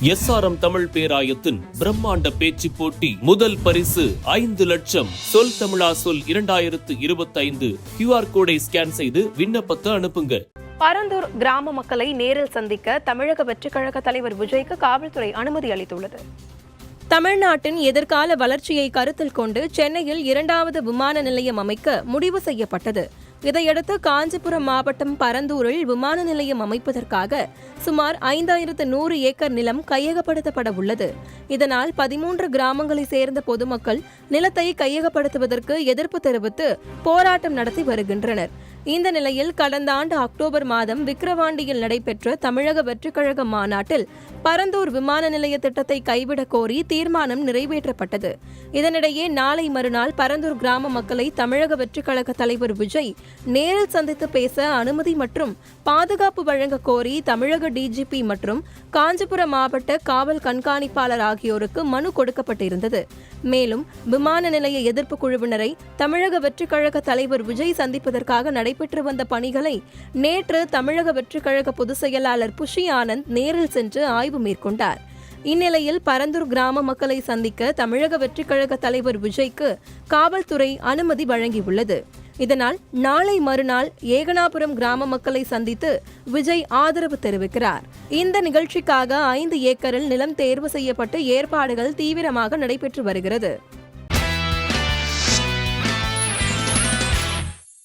SRM Tamil பேராயத்தின் பிரம்மாண்ட பேச்சு போட்டி முதல் பரிசு 5 லட்சம். சொல் தமிழா சொல் 2025 QR கோடை ஸ்கேன் செய்து விண்ணப்பத்தை அனுப்புங்க. பரந்தூர் கிராம மக்களை நேரில் சந்திக்க தமிழக வெற்றிக் கழக தலைவர் விஜய்க்கு காவல்துறை அனுமதி அளித்துள்ளது. தமிழ்நாட்டின் எதிர்கால வளர்ச்சியை கருத்தில் கொண்டு சென்னையில் 2வது விமான நிலையம் அமைக்க முடிவு செய்யப்பட்டது. இதையடுத்து காஞ்சிபுரம் மாவட்டம் பரந்தூரில் விமான நிலையம் அமைப்பதற்காக சுமார் 5100 ஏக்கர் நிலம் கையகப்படுத்தப்பட உள்ளது. இதனால் 13 கிராமங்களை சேர்ந்த பொதுமக்கள் நிலத்தை கையகப்படுத்துவதற்கு எதிர்ப்பு தெரிவித்து போராட்டம் நடத்தி வருகின்றனர். இந்த நிலையில் கடந்த ஆண்டு அக்டோபர் மாதம் விக்கிரவாண்டியில் நடைபெற்ற தமிழக வெற்றிக் கழக மாநாட்டில் பரந்தூர் விமான நிலைய திட்டத்தை கைவிடக் கோரி தீர்மானம் நிறைவேற்றப்பட்டது. இதனிடையே நாளை மறுநாள் பரந்தூர் கிராம மக்களை தமிழக வெற்றிக் கழக தலைவர் விஜய் நேரில் சந்தித்து பேச அனுமதி மற்றும் பாதுகாப்பு வழங்க கோரி தமிழக டிஜிபி மற்றும் காஞ்சிபுரம் மாவட்ட காவல் கண்காணிப்பாளர் ஆகியோருக்கு மனு கொடுக்கப்பட்டிருந்தது. மேலும் விமான நிலைய எதிர்ப்பு குழுவினரை தமிழக வெற்றிக் கழக தலைவர் விஜய் சந்திப்பதற்காக நடைபெற்று வந்த பணிகளை நேற்று தமிழக வெற்றிக் கழக பொதுச் செயலாளர் புஷி ஆனந்த் நேரில் சென்று ஆய்வு மேற்கொண்டார். இந்நிலையில் பரந்தூர் கிராம மக்களை சந்திக்க தமிழக வெற்றிக் கழக தலைவர் விஜய்க்கு காவல்துறை அனுமதி வழங்கியுள்ளது. இதனால் நாளை மறுநாள் ஏகனாபுரம் கிராம மக்களை சந்தித்து விஜய் ஆதரவு தெரிவிக்கிறார். இந்த நிகழ்ச்சிக்காக 5 ஏக்கரில் நிலம் தேர்வு செய்யப்பட்டு ஏற்பாடுகள் தீவிரமாக நடைபெற்று வருகிறது.